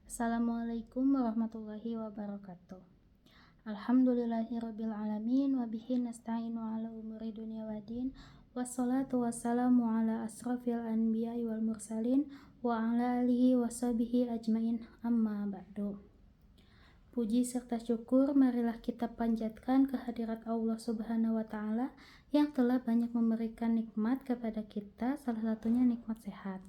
Assalamualaikum warahmatullahi wabarakatuh. Alhamdulillahirabbil alamin wa bihi nasta'inu ala umuri dunya waddin. Wassalatu wassalamu ala asrofil anbiya'i wal mursalin wa ala alihi washabihi ajmain, amma ba'du. Puji serta syukur marilah kita panjatkan kehadirat Allah Subhanahu wa taala yang telah banyak memberikan nikmat kepada kita, salah satunya nikmat sehat.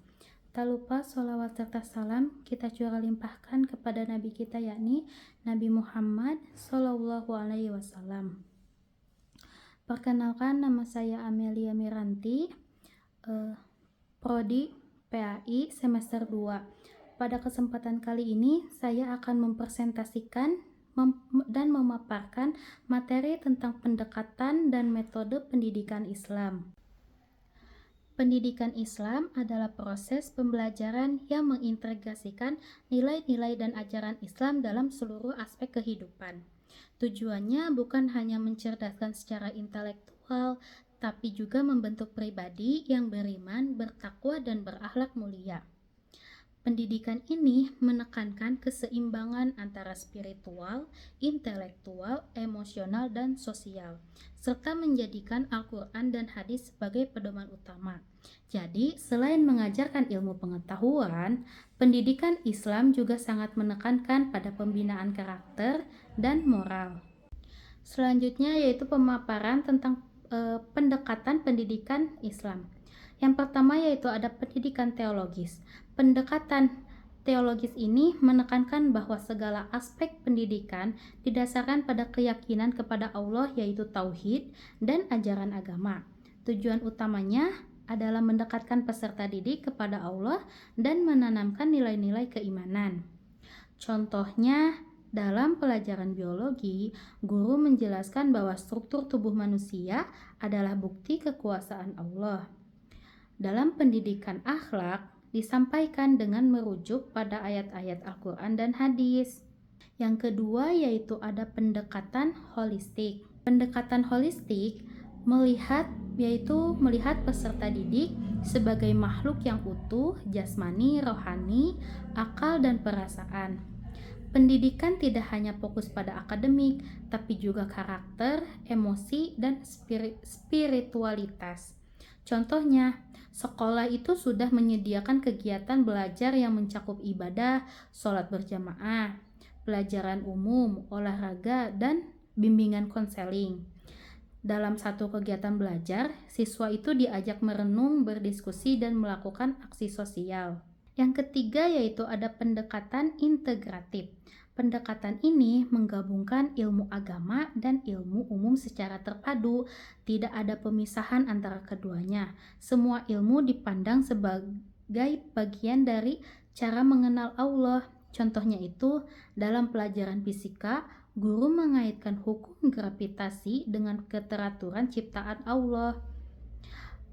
Tak lupa sholawat serta salam kita curah limpahkan kepada Nabi kita, yakni Nabi Muhammad Sallallahu Alaihi Wasallam. Perkenalkan, nama saya Amelia Miranti, Prodi PAI semester 2. Pada kesempatan kali ini saya akan mempresentasikan dan memaparkan materi tentang pendekatan dan metode pendidikan Islam. Pendidikan Islam adalah proses pembelajaran yang mengintegrasikan nilai-nilai dan ajaran Islam dalam seluruh aspek kehidupan. Tujuannya bukan hanya mencerdaskan secara intelektual, tapi juga membentuk pribadi yang beriman, bertakwa, dan berakhlak mulia. Pendidikan ini menekankan keseimbangan antara spiritual, intelektual, emosional, dan sosial, serta menjadikan Al-Quran dan hadis sebagai pedoman utama. Jadi, selain mengajarkan ilmu pengetahuan, pendidikan Islam juga sangat menekankan pada pembinaan karakter dan moral. Selanjutnya yaitu pemaparan tentang pendekatan pendidikan Islam. Yang pertama yaitu ada pendidikan teologis. Pendekatan teologis ini menekankan bahwa segala aspek pendidikan didasarkan pada keyakinan kepada Allah, yaitu tauhid dan ajaran agama. Tujuan utamanya adalah mendekatkan peserta didik kepada Allah dan menanamkan nilai-nilai keimanan. Contohnya, dalam pelajaran biologi, guru menjelaskan bahwa struktur tubuh manusia adalah bukti kekuasaan Allah. Dalam pendidikan akhlak, disampaikan dengan merujuk pada ayat-ayat Al-Quran dan hadis. Yang kedua yaitu ada pendekatan holistik. Pendekatan holistik melihat peserta didik sebagai makhluk yang utuh, jasmani, rohani, akal, dan perasaan. Pendidikan tidak hanya fokus pada akademik, tapi juga karakter, emosi, dan spiritualitas. Contohnya, sekolah itu sudah menyediakan kegiatan belajar yang mencakup ibadah, sholat berjamaah, pelajaran umum, olahraga, dan bimbingan konseling. Dalam satu kegiatan belajar, siswa itu diajak merenung, berdiskusi, dan melakukan aksi sosial. Yang ketiga yaitu ada pendekatan integratif. Pendekatan ini menggabungkan ilmu agama dan ilmu umum secara terpadu. Tidak ada pemisahan antara keduanya. Semua ilmu dipandang sebagai bagian dari cara mengenal Allah. Contohnya itu, dalam pelajaran fisika, guru mengaitkan hukum gravitasi dengan keteraturan ciptaan Allah.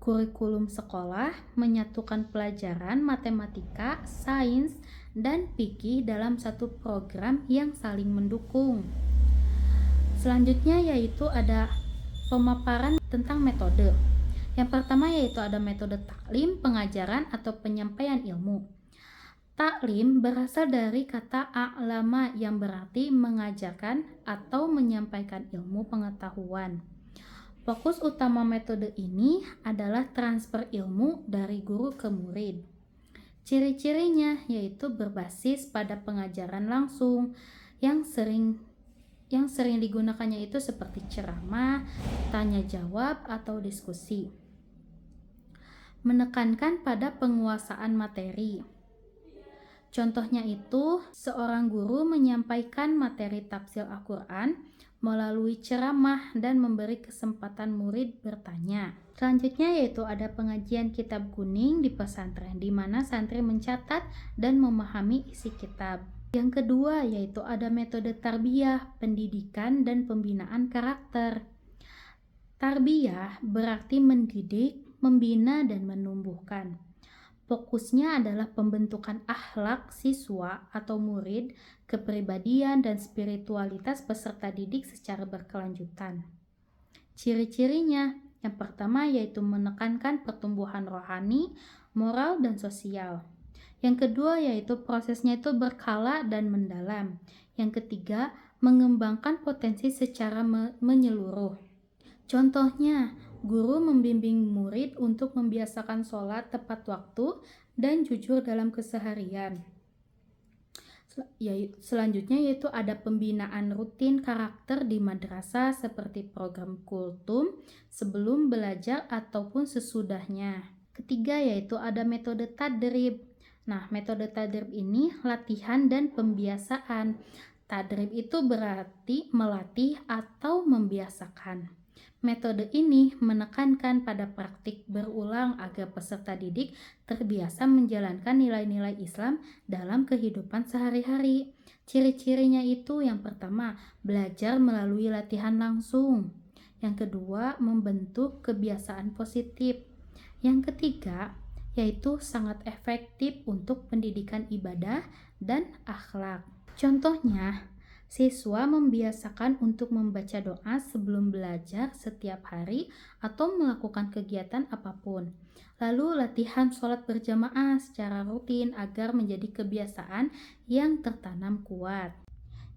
Kurikulum sekolah menyatukan pelajaran matematika, sains, dan fikih dalam satu program yang saling mendukung. Selanjutnya yaitu ada pemaparan tentang metode. Yang pertama yaitu ada metode taklim, pengajaran atau penyampaian ilmu. Taklim berasal dari kata a'lama yang berarti mengajarkan atau menyampaikan ilmu pengetahuan. Fokus utama metode ini adalah transfer ilmu dari guru ke murid. Ciri-cirinya yaitu berbasis pada pengajaran langsung yang sering digunakannya itu seperti ceramah, tanya jawab, atau diskusi. Menekankan pada penguasaan materi. Contohnya itu, seorang guru menyampaikan materi tafsir Al-Quran melalui ceramah dan memberi kesempatan murid bertanya. Selanjutnya yaitu ada pengajian kitab kuning di pesantren, di mana santri mencatat dan memahami isi kitab. Yang kedua yaitu ada metode tarbiyah, pendidikan dan pembinaan karakter. Tarbiyah berarti mendidik, membina, dan menumbuhkan. Fokusnya adalah pembentukan akhlak siswa atau murid, kepribadian, dan spiritualitas peserta didik secara berkelanjutan. Ciri-cirinya, yang pertama yaitu menekankan pertumbuhan rohani, moral, dan sosial. Yang kedua yaitu prosesnya itu berkala dan mendalam. Yang ketiga, mengembangkan potensi secara menyeluruh. Contohnya, guru membimbing murid untuk membiasakan sholat tepat waktu dan jujur dalam keseharian. Selanjutnya yaitu ada pembinaan rutin karakter di madrasah seperti program kultum sebelum belajar ataupun sesudahnya. Ketiga yaitu ada metode tadrib. Nah, metode tadrib ini latihan dan pembiasaan. Tadrib itu berarti melatih atau membiasakan. Metode ini menekankan pada praktik berulang agar peserta didik terbiasa menjalankan nilai-nilai Islam dalam kehidupan sehari-hari. Ciri-cirinya itu yang pertama, belajar melalui latihan langsung. Yang kedua, membentuk kebiasaan positif. Yang ketiga, yaitu sangat efektif untuk pendidikan ibadah dan akhlak. Contohnya, siswa membiasakan untuk membaca doa sebelum belajar setiap hari atau melakukan kegiatan apapun. Lalu latihan sholat berjamaah secara rutin agar menjadi kebiasaan yang tertanam kuat.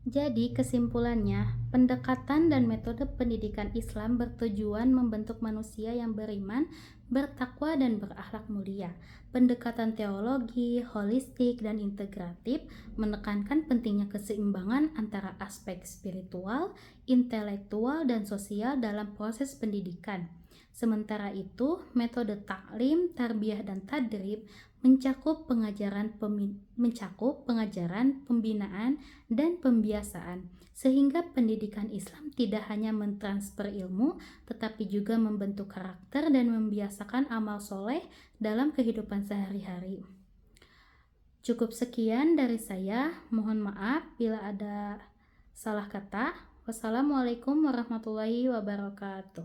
Jadi kesimpulannya, pendekatan dan metode pendidikan Islam bertujuan membentuk manusia yang beriman, bertakwa dan berakhlak mulia. Pendekatan teologi, holistik dan integratif menekankan pentingnya keseimbangan antara aspek spiritual, intelektual dan sosial dalam proses pendidikan. Sementara itu, metode taklim, tarbiyah dan tadrib mencakup pengajaran, pembinaan, dan pembiasaan, sehingga pendidikan Islam tidak hanya mentransfer ilmu, tetapi juga membentuk karakter dan membiasakan amal soleh dalam kehidupan sehari-hari. Cukup sekian dari saya, mohon maaf bila ada salah kata. Wassalamualaikum warahmatullahi wabarakatuh.